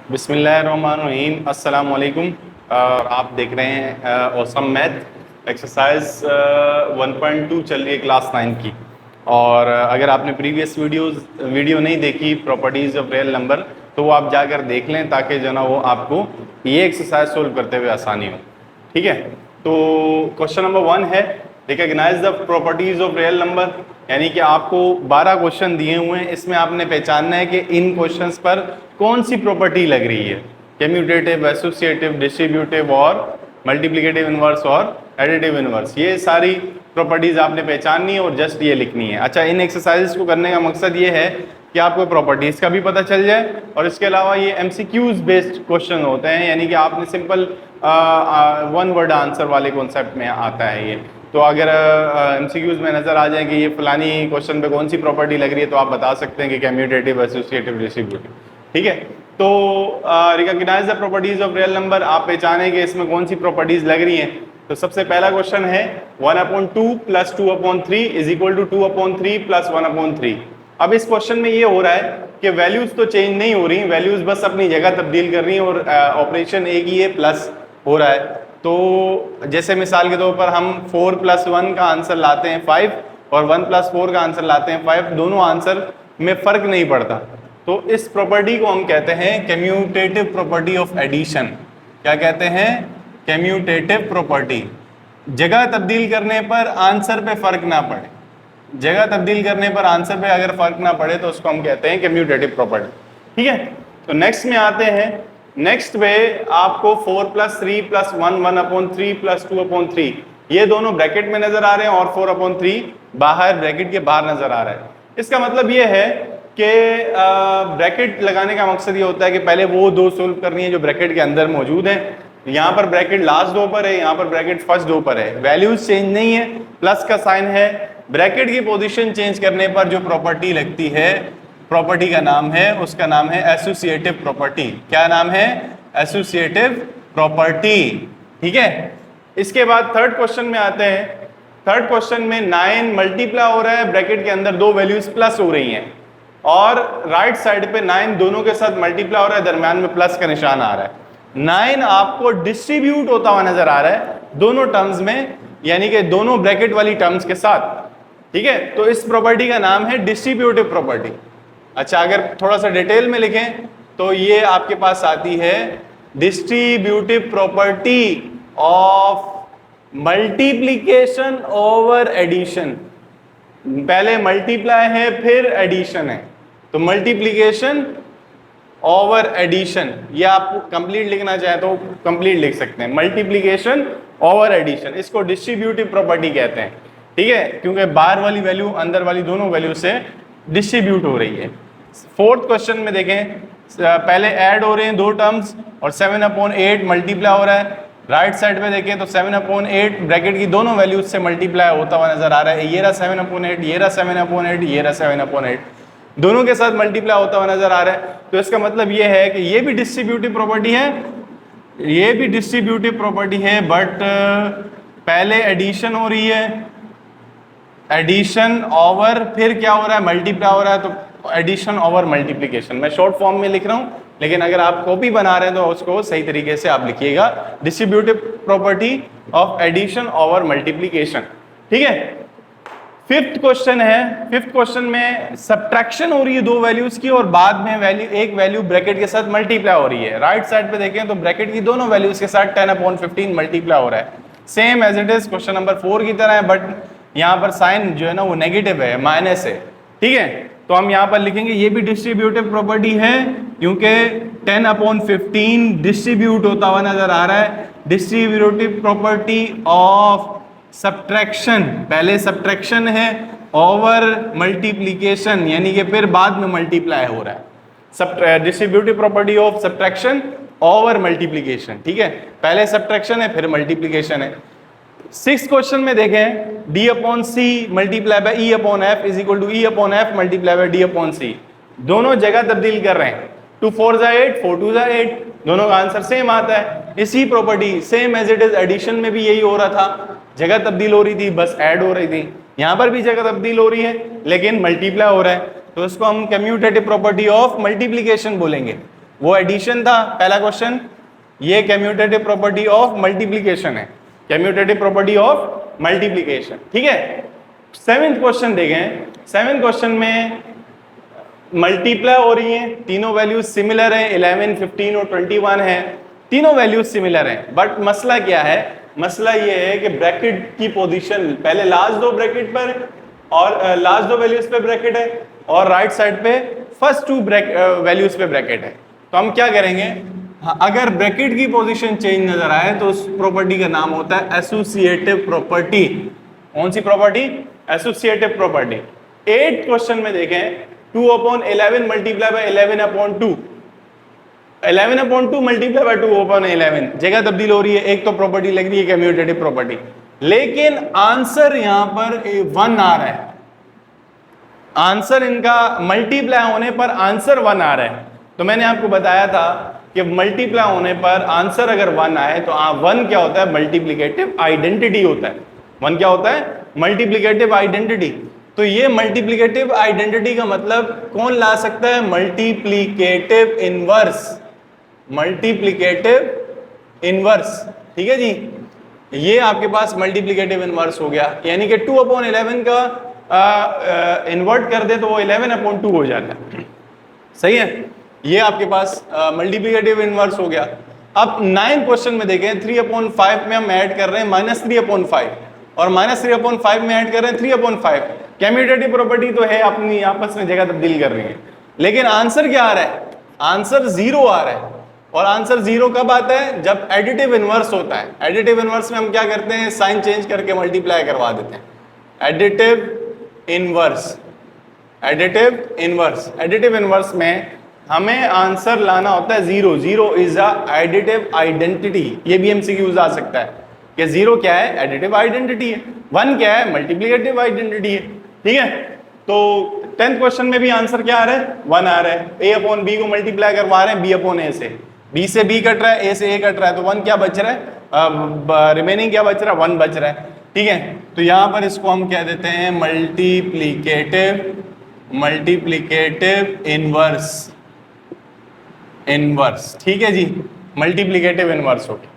बिस्मिल्लाहिर्रहमानिर्रहीम, अस्सलाम वालेकुम। और आप देख रहे हैं ऑसम मैथ एक्सरसाइज 1.2 चल रही है क्लास 9 की। और अगर आपने प्रीवियस वीडियो नहीं देखी प्रॉपर्टीज़ ऑफ रियल नंबर, तो वो आप जाकर देख लें ताकि जो ना वो आपको ये एक्सरसाइज सोल्व करते हुए आसानी हो। ठीक है, तो क्वेश्चन नंबर 1 है recognise the properties of real number. यानी कि आपको 12 क्वेश्चन दिए हुए हैं, इसमें आपने पहचानना है कि इन क्वेश्चंस पर कौन सी प्रॉपर्टी लग रही है, कम्यूटेटिव, एसोसिएटिव, डिस्ट्रीब्यूटिव और मल्टीप्लिकेटिव इनवर्स और एडिटिव इनवर्स। ये सारी प्रॉपर्टीज आपने पहचाननी है और जस्ट ये लिखनी है। अच्छा, इन एक्सरसाइजेस को करने का मकसद ये है कि आपको प्रॉपर्टीज का भी पता चल जाए और इसके अलावा ये एमसीक्यूज बेस्ड क्वेश्चन होते हैं, यानी कि आपने सिंपल वन वर्ड आंसर वाले कॉन्सेप्ट में आता है ये। तो अगर एमसीक्यूज में नजर आ जाए कि ये फलानी क्वेश्चन पे कौन सी प्रॉपर्टी लग रही है, तो आप बता सकते हैं कि कम्यूटेटिव, एसोसिएटिव, डिस्ट्रीब्यूटिव। ठीक है, तो recognise the properties of real number, आप पहचाने कि इसमें कौन सी प्रॉपर्टीज लग रही हैं। तो सबसे पहला क्वेश्चन है 1/2 + 2/3 इज इक्वल टू 2/3 + 1/3। अब इस क्वेश्चन में ये हो रहा है कि वैल्यूज तो चेंज नहीं हो रही, वैल्यूज बस अपनी जगह तब्दील कर रही हैं और ऑपरेशन एक ही है, प्लस हो रहा है। तो जैसे मिसाल के तौर पर हम 4 + 1 का आंसर लाते हैं 5 और 1 + 4 का आंसर लाते हैं 5, दोनों आंसर में फर्क नहीं पड़ता। तो इस प्रॉपर्टी को हम कहते हैं कम्यूटेटिव प्रॉपर्टी ऑफ एडिशन। क्या कहते हैं? Commutative property. जगह तब्दील करने पर आंसर पे फर्क ना पड़े, जगह तब्दील करने पर आंसर पे अगर फर्क ना पड़े तो उसको हम कहते हैं कम्यूटेटिव प्रॉपर्टी। ठीक है, तो नेक्स्ट में आते हैं। नेक्स्ट पे आपको 4 + 3 + 1 1/3 + 2/3 ये दोनों ब्रैकेट में नजर आ रहे हैं और 4/3 बाहर ब्रैकेट के बाहर नजर आ रहा है। इसका मतलब ये है कि ब्रैकेट लगाने का मकसद ये होता है कि पहले वो दो सोल्व करनी है जो ब्रैकेट के अंदर मौजूद है। यहाँ पर ब्रैकेट लास्ट दो पर है, यहाँ पर ब्रैकेट फर्स्ट दो पर है, वैल्यूज चेंज नहीं है, प्लस का साइन है। ब्रैकेट की पोजीशन चेंज करने पर जो प्रॉपर्टी लगती है, प्रॉपर्टी का नाम है, उसका नाम है एसोसिएटिव प्रॉपर्टी। क्या नाम है? Associative property. ठीक है, इसके बाद थर्ड क्वेश्चन में आते हैं। थर्ड क्वेश्चन में 9 मल्टीप्लाई हो रहा है, ब्रैकेट के अंदर दो वैल्यूज प्लस हो रही हैं और राइट साइड पे 9 दोनों के साथ मल्टीप्लाई हो रहा है, दरम्यान में प्लस का निशान आ रहा है। 9 आपको डिस्ट्रीब्यूट होता हुआ नजर आ रहा है दोनों टर्म्स में, यानी कि दोनों ब्रैकेट वाली टर्म्स के साथ। ठीक है, तो इस प्रॉपर्टी का नाम है डिस्ट्रीब्यूटिव प्रॉपर्टी। अच्छा, अगर थोड़ा सा डिटेल में लिखें तो ये आपके पास आती है distributive property of multiplication over addition. पहले मल्टीप्लाई है फिर एडिशन है, तो मल्टीप्लिकेशन ओवर एडिशन। ये आप कंप्लीट लिखना चाहे तो कंप्लीट लिख सकते हैं, मल्टीप्लिकेशन ओवर एडिशन, इसको डिस्ट्रीब्यूटिव प्रॉपर्टी कहते हैं। ठीक है, क्योंकि बाहर वाली वैल्यू अंदर वाली दोनों वैल्यू से डिस्ट्रीब्यूट हो रही है। फोर्थ क्वेश्चन में देखें, पहले ऐड हो रहे हैं दो टर्म्स और 7/8 मल्टीप्लाई हो रहा है। राइट साइड पे देखें तो 7/8 ब्रैकेट की दोनों वैल्यूज से मल्टीप्लाई होता हुआ नजर आ रहा है। ये रहा 7/8, ये रहा 7/8, ये रहा 7/8, दोनों के साथ मल्टीप्लाई होता हुआ नजर आ रहा है। तो इसका मतलब ये है कि ये भी डिस्ट्रीब्यूटिव प्रॉपर्टी है, ये भी डिस्ट्रीब्यूटिव प्रॉपर्टी है, बट पहले एडिशन हो रही है, एडिशन ओवर फिर क्या हो रहा है? मल्टीप्लाई हो रहा है। तो एडिशन ओवर मल्टीप्लिकेशन, मैं शॉर्ट फॉर्म में लिख रहा हूं, लेकिन अगर आप कॉपी बना रहे हैं तो उसको सही तरीके से आप लिखिएगा, distributive property of addition over multiplication. ठीक है, फिफ्थ क्वेश्चन है। फिफ्थ क्वेश्चन में सब्ट्रैक्शन हो रही है दो वैल्यूज की और बाद में एक वैल्यू ब्रैकेट के साथ मल्टीप्लाई हो रही है। राइट साइड पे देखें तो ब्रैकेट की दोनों वैल्यूज के साथ 10/15 मल्टीप्लाई हो रहा है, same as it is question number 4 की तरह है, बट यहाँ पर साइन जो है ना वो नेगेटिव है, माइनस है। ठीक है, तो हम यहाँ पर लिखेंगे ये भी डिस्ट्रीब्यूटिव प्रॉपर्टी है, क्योंकि 10/15 डिस्ट्रीब्यूट होता हुआ नजर आ रहा है। डिस्ट्रीब्यूटिव प्रॉपर्टी ऑफ सब्ट्रैक्शन, पहले सब्ट्रैक्शन है ओवर मल्टीप्लिकेशन, यानी कि फिर बाद में मल्टीप्लाई हो रहा है। Distributive property of subtraction over multiplication. ठीक है, पहले सब्ट्रैक्शन है फिर मल्टीप्लिकेशन है। सिक्स क्वेश्चन में देखें, D/C multiply by E/F is equal to E/F multiply by D/C, दोनों जगह तब्दील कर रहे हैं। 2 4 8, 4 2 8, दोनों का आंसर सेम आता है। इसी property same as it is addition में भी यही हो रहा था, जगह तब्दील हो रही थी, बस ऐड हो रही थी। यहाँ पर भी जगह तब्दील हो रही है लेकिन मल्टीप्लाई हो रहा है, तो इसको हम कम्यूटेटिव प्रॉपर्टी ऑफ मल्टीप्लिकेशन बोलेंगे। वो एडिशन था पहला क्वेश्चन, ये कम्यूटेटिव प्रॉपर्टी ऑफ मल्टीप्लीकेशन है, कम्यूटेटिव प्रॉपर्टी ऑफ मल्टीप्लीकेशन। ठीक है, सेवेंथ क्वेश्चन देखें। सेवेंथ क्वेश्चन में मल्टीप्लाई हो रही हैं, तीनों वैल्यूज सिमिलर हैं, 11, 15 और 21 है, तीनों वैल्यूज सिमिलर हैं, बट मसला क्या है, मसला ये है कि ब्रैकेट की पोजीशन पहले लास्ट दो ब्रैकेट पर और लास्ट दो वैल्यूज पे ब्रैकेट है और राइट साइड पे फर्स्ट टू वैल्यूज पे ब्रैकेट है। तो हम क्या करेंगे, अगर ब्रैकेट की पोजीशन चेंज नजर आए तो उस प्रॉपर्टी का नाम होता है एसोसिएटिव प्रॉपर्टी। कौन सी प्रॉपर्टी? Associative property. 8 क्वेश्चन में देखें 2/11 मल्टीप्लाई बाय 11/2, 11/2 मल्टीप्लाई बाय 2/11, जगह तब्दील हो रही है, एक तो प्रॉपर्टी लग रही है कम्यूटेटिव प्रॉपर्टी, लेकिन आंसर यहां पर 1 आ रहा है, आंसर इनका मल्टीप्लाई होने पर आंसर 1 आ रहा है। तो मैंने आपको बताया था कि मल्टीप्लाई होने पर आंसर अगर 1 आए तो 1 क्या होता है? मल्टीप्लिकेटिव आइडेंटिटी होता है। 1 क्या होता है? Multiplicative identity. तो ये मल्टीप्लिकेटिव आइडेंटिटी का मतलब कौन ला सकता है? Multiplicative inverse, multiplicative inverse. ठीक है जी, ये आपके पास मल्टीप्लिकेटिव इनवर्स हो गया, यानी कि 2/11 का इन्वर्ट कर दे तो वो 11/2 हो जाता है। सही है, ये आपके पास मल्टीप्लिकेटिव इनवर्स हो गया। अब 9 क्वेश्चन में देखें 3/5 में हम ऐड कर रहे हैं -3/5 और -3/5 में ऐड कर रहे हैं 3/5। कम्यूटेटिव प्रॉपर्टी तो है, अपनी आपस में जगह तब्दील कर रही है, लेकिन आंसर क्या आ रहा है? आंसर 0 आ रहा है। और आंसर 0 कब आता है? जब एडिटिव इनवर्स होता है। एडिटिव इनवर्स में हम क्या करते हैं? साइन चेंज करके मल्टीप्लाई करवा देते हैं। Additive inverse, additive inverse, additive inverse में हमें आंसर लाना होता है 0। 0 इज अ एडिटिव आइडेंटिटी। ये भी एमसीक्यूज आ सकता है कि 0 क्या है? एडिटिव आइडेंटिटी है। 1 क्या है? मल्टीप्लिकेटिव आइडेंटिटी है। ठीक है, तो 10th क्वेश्चन में भी आंसर क्या आ रहा है? 1 आ रहा है। a/b को मल्टीप्लाई करवा रहे हैं b/a से, b से b कट रहा है, a से a कट रहा है, तो 1 क्या बच रहा है? रिमेनिंग क्या बच रहा है? 1 बच रहा है। ठीक है, तो यहां पर इसको हम कह देते हैं मल्टीप्लिकेटिव इनवर्स, इनवर्स। ठीक है जी, मल्टीप्लिकेटिव इनवर्स हो गया।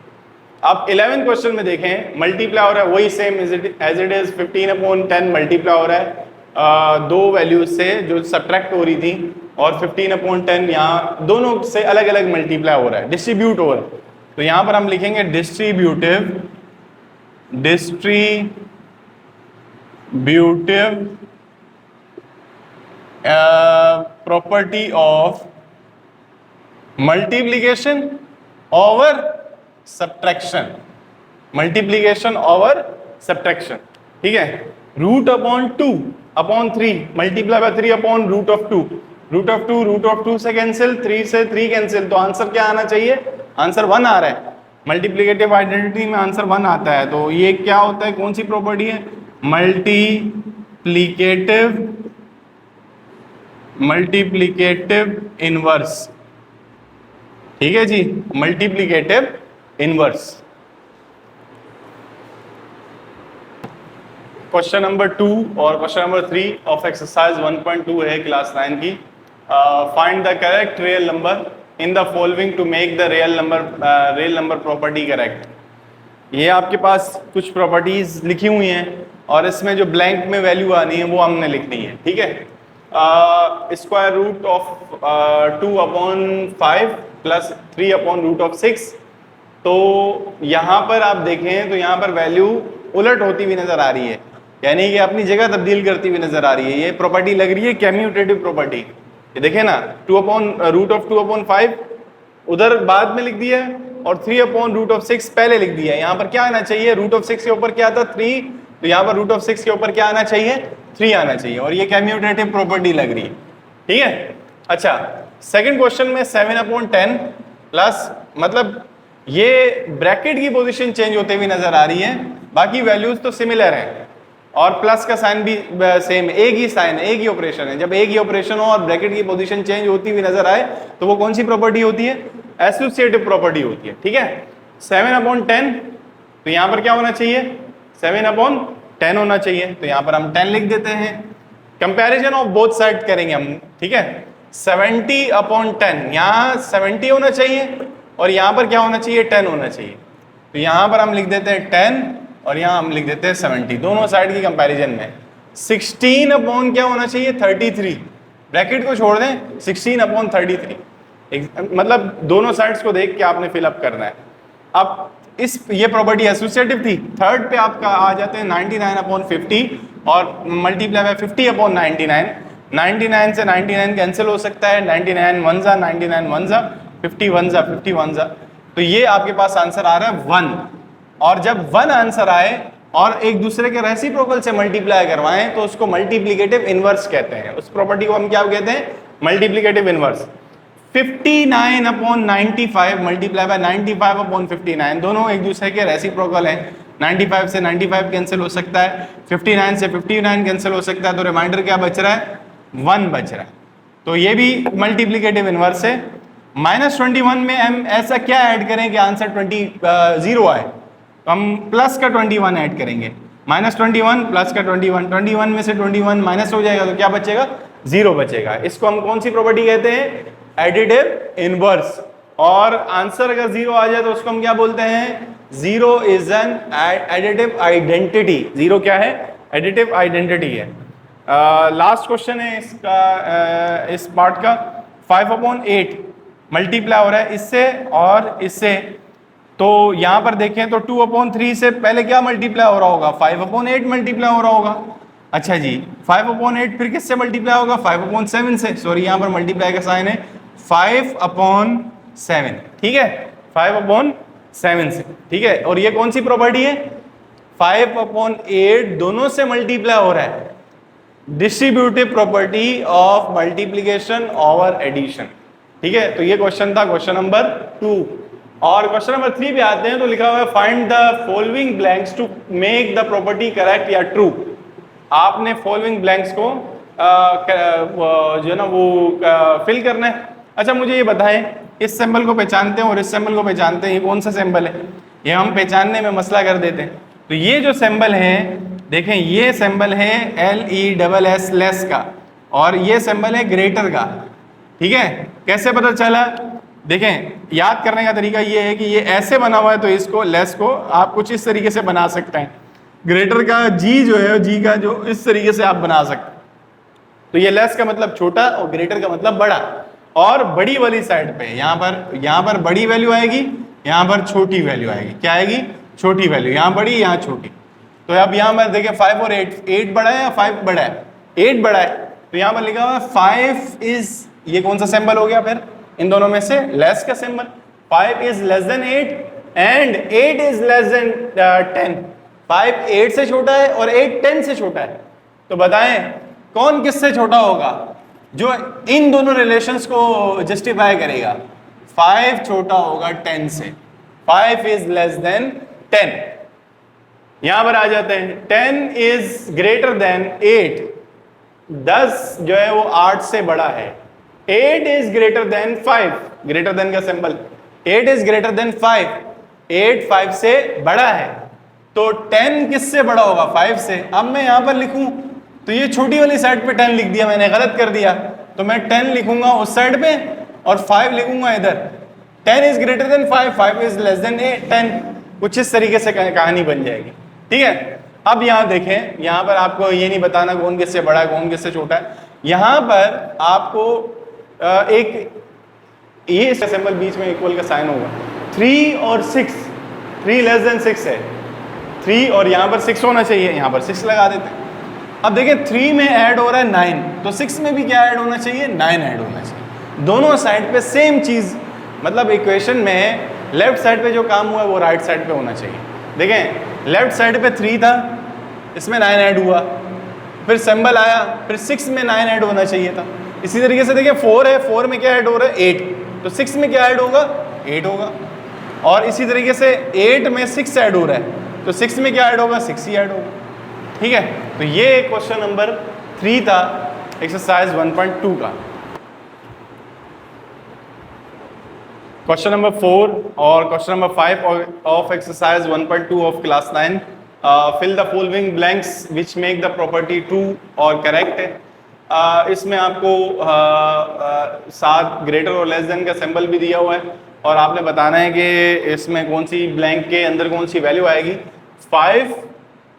अब 11th क्वेश्चन में देखें, मल्टीप्लाई हो रहा है वही same as it is 15/10 multiply हो रहा है दो वैल्यूज से जो सब्ट्रैक्ट हो रही थी, और 15/10 यहाँ दोनों से अलग अलग मल्टीप्लाई हो रहा है, डिस्ट्रीब्यूट हो रहा है। तो यहाँ पर हम लिखेंगे distributive property of multiplication over subtraction, multiplication over subtraction. ठीक है, √2/3 मल्टीप्लाई बाय 3/√2, √2 से कैंसिल, 3 से 3 कैंसिल, तो आंसर क्या आना चाहिए? आंसर 1 आ रहा है। मल्टीप्लिकेटिव आइडेंटिटी में आंसर 1 आता है, तो ये क्या होता है? कौन सी प्रॉपर्टी है? Multiplicative inverse. ठीक है जी, मल्टीप्लिकेटिव इनवर्स। क्वेश्चन नंबर 2 और क्वेश्चन नंबर 3 ऑफ एक्सरसाइज 1.2 है क्लास 9 की। Find the correct real number in the following to make the real number property correct. ये आपके पास कुछ प्रॉपर्टीज लिखी हुई हैं और इसमें जो ब्लैंक में वैल्यू आनी है वो हमने लिखनी है। ठीक है, स्क्वायर रूट ऑफ 2/5 प्लस 3/√6। तो यहाँ पर आप देखें तो यहाँ पर वैल्यू उलट होती हुई नजर आ रही है, यानी कि अपनी जगह तब्दील करती हुई नजर आ रही है। ये प्रॉपर्टी लग रही है कम्यूटेटिव प्रॉपर्टी। ये देखें ना, √2/5 उधर बाद में लिख दिया है और 3/√6 पहले लिख दिया है। यहाँ पर क्या आना चाहिए? √6 के ऊपर क्या था? 3, तो यहाँ पर √6 के ऊपर क्या आना चाहिए? 3 आना चाहिए, और ये कम्यूटेटिव प्रॉपर्टी लग रही है। ठीक है, अच्छा, सेकंड क्वेश्चन में 7/10 प्लस, मतलब ये ब्रैकेट की पोजीशन चेंज होते हुए नजर आ रही है, बाकी वैल्यूज तो सिमिलर हैं, और प्लस का साइन भी सेम, एक ही साइन है, एक ही ऑपरेशन है। जब एक ही ऑपरेशन हो और ब्रैकेट की पोजीशन चेंज होती हुई नजर आए तो वो कौन सी प्रॉपर्टी होती है? एसोसिएटिव प्रॉपर्टी होती है। ठीक है, 7/10, तो यहाँ पर क्या होना चाहिए? 7/10 होना चाहिए, तो यहाँ पर हम 10 लिख देते हैं। कंपैरिजन ऑफ बोथ साइड करेंगे हम। ठीक है, 70/10, यहाँ 70 होना चाहिए और यहाँ पर क्या होना चाहिए, 10 होना चाहिए। तो यहाँ पर हम लिख देते हैं 10 और यहाँ हम लिख देते हैं 70, दोनों साइड की कंपैरिजन में। 16 क्या होना चाहिए, 33, ब्रैकेट को छोड़ दें, 16/33, मतलब दोनों साइड्स को देख के आपने फिलअप करना है। अब ये प्रॉपर्टी एसोसिएटिव थी। थर्ड पे आपका आ जाते हैं 99/50 और मल्टीप्लाई बाय 50/99। 99 से 99 कैंसिल हो सकता है, 99 1 जा, 99 1 जा, 50 1 जा, 50 1 जा। तो ये आपके पास आंसर आ रहा है 1। और जब 1 आंसर आए और एक दूसरे के रेसिप्रोकल से मल्टीप्लाई करवाएं तो उसको मल्टीप्लिकेटिव इनवर्स कहते हैं। उस प्रॉपर्टी को हम क्या कहते हैं, मल्टीप्लिकेटिव इनवर्स। 59/95 मल्टीप्लाई बाय 95/59, दोनों एक दूसरे के रेसिप्रोकल हैं। 95 से 95 कैंसिल हो सकता है, 59 से 59 कैंसिल हो सकता है, तो रिमाइंडर क्या बच रहा है, 1 बच रहा है। तो ये भी मल्टीप्लिकेटिव इनवर्स है। -21 में हम ऐसा क्या ऐड करें कि आंसर 0 आए, तो हम प्लस का 21 ऐड करेंगे। -21 प्लस का 21, 21 में से 21 माइनस हो जाएगा तो क्या बचेगा, 0 बचेगा। इसको हम कौन सी प्रॉपर्टी कहते हैं, एडिटिव इनवर्स। और आंसर अगर 0 आ जाए तो उसको हम क्या बोलते हैं, 0 इज एन एडिटिव आइडेंटिटी। 0 क्या है, एडिटिव आइडेंटिटी है। लास्ट क्वेश्चन है इसका, इस पार्ट का। 5/8 मल्टीप्लाई हो रहा है इससे और इससे, तो यहां पर देखें तो 2/3 से पहले क्या मल्टीप्लाई हो रहा होगा, 5/8 मल्टीप्लाई हो रहा होगा। अच्छा जी, 5/8 फिर किससे मल्टीप्लाई होगा, 5/7 से। सॉरी, यहां पर मल्टीप्लाई का साइन है 5/7, ठीक है, 5/7 से, ठीक है। और ये कौन सी प्रॉपर्टी है, 5/8 दोनों से मल्टीप्लाई हो रहा है, distributive property of multiplication over addition, ठीक है। तो ये क्वेश्चन था, क्वेश्चन नंबर 2। और क्वेश्चन नंबर 3 पे आते हैं तो लिखा हुआ है find the following blanks to make the property correct या ट्रू। आपने फॉलोइंग ब्लैंक्स को जो है ना वो फिल करना है। अच्छा मुझे ये बताएं, इस सिंबल को पहचानते हैं और इस सिंबल को पहचानते हैं, ये कौन सा सिंबल है, ये हम पहचानने में मसला कर देते हैं। तो ये जो सिंबल है, देखें ये सिंबल है LESS लेस का और ये सिंबल है ग्रेटर का, ठीक है। कैसे पता चला, देखें याद करने का तरीका ये है कि ये ऐसे बना हुआ है तो इसको लेस को आप कुछ इस तरीके से बना सकते हैं। ग्रेटर का जी जो है, जी का जो इस तरीके से आप बना सकते हैं। तो ये लेस का मतलब छोटा और ग्रेटर का मतलब बड़ा। और बड़ी वाली साइड पे यहाँ पर बड़ी वैल्यू आएगी, यहाँ पर छोटी वैल्यू आएगी। क्या आएगी, छोटी वैल्यू, यहाँ बड़ी यहाँ छोटी। तो अब यहाँ पर देखें 5 और 8 बड़ा है या 5 बड़ा है, 8 बड़ा है। तो यहाँ पर लिखा हुआ है 5 इज, ये कौन सा सिंबल हो गया फिर इन दोनों में से, लेस का symbol. 5 is less than 8 and 8 is less than 10। 5 8 से छोटा है और 8 10 से छोटा है। तो बताएं कौन किससे छोटा होगा, जो इन दोनों रिलेशंस को जस्टिफाई करेगा। 5 छोटा होगा 10 से, 5 इज लेस देन 10। यहां पर आ जाते हैं 10 इज ग्रेटर देन 8, 10 जो है वो 8 से बड़ा है। 8 is greater than 5, greater than का सिंबल, 8 इज ग्रेटर देन 5, 8 5 से बड़ा है। तो 10 किससे बड़ा होगा, 5 से। अब मैं यहां पर लिखूं तो ये छोटी वाली साइड पे 10 लिख दिया मैंने, गलत कर दिया। तो मैं 10 लिखूंगा उस साइड पे और 5 लिखूंगा इधर। 10 is greater than 5, 5 is less than 10। कुछ इस तरीके से कहानी बन जाएगी, ठीक है। अब यहाँ देखें, यहाँ पर आपको ये नहीं बताना कौन किससे बड़ा है कौन किससे छोटा है। यहाँ पर आपको एक ये सिंबल बीच में इक्वल का साइन होगा। 3 और 6, 3 लेस देन 6 है, 3 और यहाँ पर 6 होना चाहिए, यहाँ पर 6 लगा देते हैं। अब देखिए 3 में ऐड हो रहा है 9, तो 6 में भी क्या ऐड होना चाहिए, 9 ऐड होना चाहिए। दोनों साइड पे सेम चीज़, मतलब इक्वेशन में लेफ्ट साइड पे जो काम हुआ है वो राइट साइड पे होना चाहिए। देखें लेफ्ट साइड पे 3 था, इसमें 9 ऐड हुआ, फिर सिंबल आया, फिर 6 में 9 ऐड होना चाहिए था। इसी तरीके से देखिए 4 है, 4 में क्या ऐड हो रहा है, 8, तो 6 में क्या ऐड होगा, 8 होगा। और इसी तरीके से 8 में 6 ऐड हो रहा है, तो 6 में क्या ऐड होगा, 6 ही ऐड होगा, ठीक है। तो ये क्वेश्चन नंबर 3 था एक्सरसाइज 1.2 का। क्वेश्चन नंबर 4 और question number 5 of exercise 1.2 of class 9। Fill the following blanks which make the property true और करेक्ट है। इसमें आपको साथ ग्रेटर और लेस देन का सिंबल भी दिया हुआ है और आपने बताना है कि इसमें कौन सी ब्लैंक के अंदर कौन सी वैल्यू आएगी। 5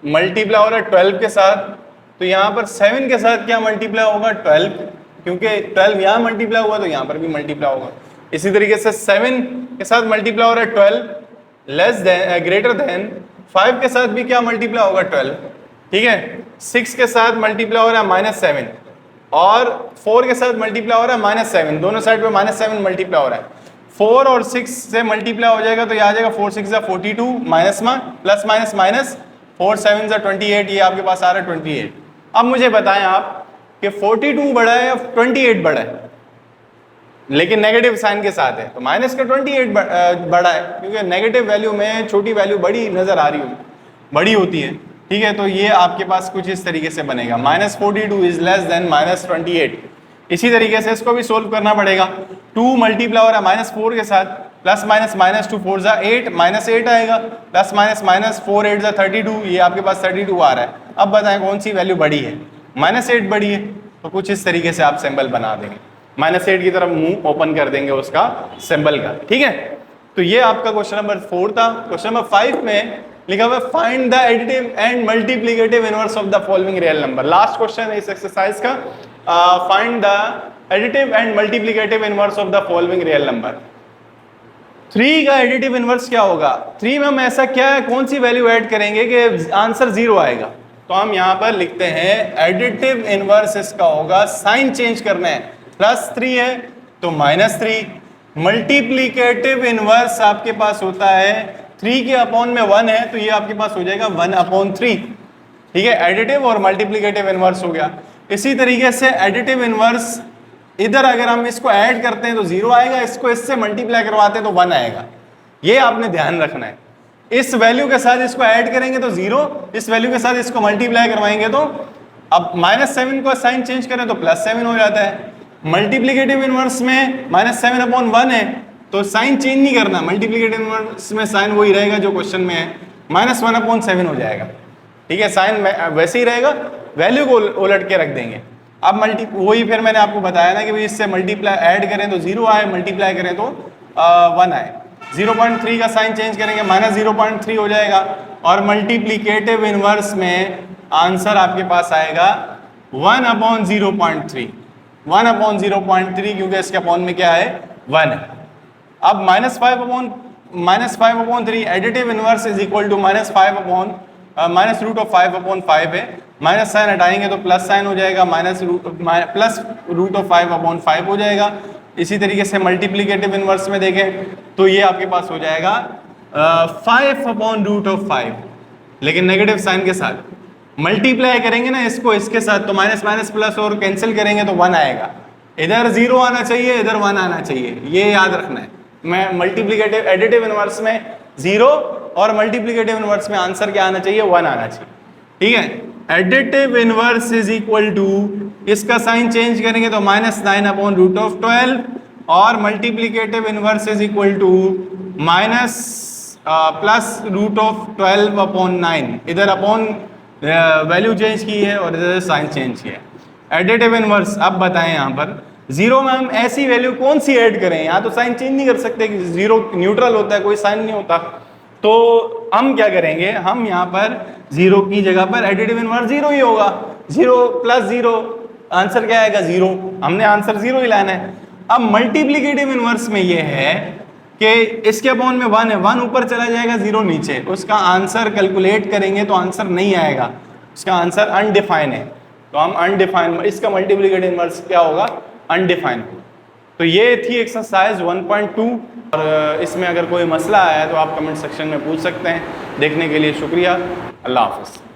मल्टीप्लाई हो रहा है 12 के साथ, तो यहाँ पर 7 के साथ क्या मल्टीप्लाई होगा 12, क्योंकि 12 यहाँ मल्टीप्लाई हुआ तो यहाँ पर भी मल्टीप्लाई होगा। इसी तरीके से 7 के साथ मल्टीप्लाई हो रहा है 12, लेस देन ग्रेटर देन 5 के साथ भी क्या मल्टीप्लाई होगा 12, ठीक है। 6 के साथ मल्टीप्लाई हो रहा है -7 और 4 के साथ मल्टीप्लाई हो रहा है -7, दोनों साइड पे -7 मल्टीप्लाई हो रहा है। 4 और 6 से मल्टीप्लाई हो जाएगा तो ये आ जाएगा 4 6 जा 42 माइनस में प्लस माइनस माइनस 4 7 जा 28, ये आपके पास आ रहा है 28। अब मुझे बताएं आप कि 42 बड़ा है या 28 बड़ा है, लेकिन नेगेटिव साइन के साथ है तो माइनस का 28 बड़ा है, क्योंकि नेगेटिव वैल्यू में छोटी वैल्यू बड़ी नजर आ रही होगी, बड़ी होती है, ठीक है। तो ये आपके पास कुछ इस तरीके से बनेगा -42 इज लेस देन -28। इसी तरीके से इसको भी सोल्व करना पड़ेगा। 2 मल्टीप्लाई हो रहा है -4 के साथ, प्लस माइनस -2 4 जा 8, -8 आएगा, प्लस माइनस 4 8 जा 32, ये आपके पास 32 आ रहा है। अब बताएं कौन सी वैल्यू बड़ी है, -8 बड़ी है, तो कुछ इस तरीके से आप सिंबल बना देंगे, -8 की तरफ मुंह ओपन कर देंगे उसका सिंबल का, ठीक है। तो ये आपका क्वेश्चन नंबर 4 था। क्वेश्चन नंबर 5 में लिखा हुआ है find the additive and multiplicative inverse of the following real number. Last question है इस एक्सरसाइज का, find the additive and multiplicative inverse of the following real number. 3 का एडिटिव इनवर्स क्या होगा, 3 में हम ऐसा क्या है, कौन सी वैल्यू ऐड करेंगे कि आंसर 0 आएगा। तो हम यहाँ पर लिखते हैं एडिटिव इनवर्स इसका होगा, साइन चेंज करना है, +3 है तो -3। मल्टीप्लिकेटिव इनवर्स आपके पास होता है 3 के अपॉन में 1 है, तो ये आपके पास हो जाएगा 1/3, ठीक है। एडिटिव और मल्टीप्लिकेटिव इनवर्स हो गया। इसी तरीके से एडिटिव इनवर्स इधर अगर हम इसको ऐड करते हैं तो 0 आएगा, इसको इससे मल्टीप्लाई करवाते हैं तो 1 आएगा, ये आपने ध्यान रखना है। इस वैल्यू के साथ इसको ऐड करेंगे तो 0, इस वैल्यू के साथ इसको मल्टीप्लाई करवाएंगे तो अब -7 को साइन चेंज करें तो +7 हो जाता है। मल्टीप्लिकेटिव इनवर्स में -7/1 है तो साइन चेंज नहीं करना, मल्टीप्लिकेटिव इनवर्स में साइन वही रहेगा जो क्वेश्चन में है, -1/7 हो जाएगा, ठीक है। साइन वैसे ही रहेगा, वैल्यू को उलट के रख देंगे। अब वही फिर मैंने आपको बताया ना कि भाई इससे मल्टीप्लाई ऐड करें तो 0 आए, मल्टीप्लाई करें तो 1 आए। 0.3 का साइन चेंज करेंगे -0.3 हो जाएगा, और मल्टीप्लिकेटिव इनवर्स में आंसर आपके पास आएगा 1/0.3, 1/0.3, क्योंकि इसके अपॉन में क्या है 1 है। अब -5/3 additive inverse is equal to -5/5 है, माइनस साइन हटाएंगे तो प्लस साइन हो जाएगा, +√5/5 हो जाएगा। इसी तरीके से मल्टीप्लिकेटिव इनवर्स में देखें तो ये आपके पास हो जाएगा 5/√5, लेकिन नेगेटिव साइन के साथ। मल्टीप्लाई करेंगे ना इसको इसके साथ तो माइनस माइनस प्लस और कैंसिल करेंगे तो 1 आएगा। इधर 0 आना चाहिए, इधर 1 आना चाहिए, ये याद रखना है। मैं मल्टीप्लिकेटिव एडिटिव इनवर्स में 0 और मल्टीप्लिकेटिव इनवर्स में आंसर क्या आना चाहिए 1 आना चाहिए, ठीक है। Additive inverse is equal to, इसका साइन चेंज करेंगे तो -9/√12, और multiplicative inverse is equal to +√12/9। इधर अपॉन वैल्यू चेंज की है और इधर साइन चेंज किया है। एडिटिव इनवर्स, अब बताएं यहाँ पर 0 में हम ऐसी वैल्यू कौन सी ऐड करें, यहाँ तो साइन चेंज नहीं कर सकते, 0 न्यूट्रल होता है, कोई साइन नहीं होता। तो हम क्या करेंगे, हम यहाँ पर 0 की जगह पर एडिटिव इनवर्स 0 ही होगा, 0 + 0 आंसर क्या आएगा 0, हमने आंसर 0 ही लाना है। अब मल्टीप्लिकेटिव इनवर्स में ये है कि इसके अपॉन में 1 है, 1 ऊपर चला जाएगा 0 नीचे, उसका आंसर कैलकुलेट करेंगे तो आंसर नहीं आएगा, उसका आंसर अनडिफाइन है। तो हम अनडिफाइन, इसका मल्टीप्लिकेटिव इनवर्स क्या होगा अनडिफाइन। तो ये थी एक्सरसाइज 1.2, और इसमें अगर कोई मसला आया है तो आप कमेंट सेक्शन में पूछ सकते हैं। देखने के लिए शुक्रिया, अल्लाह हाफ़िज़।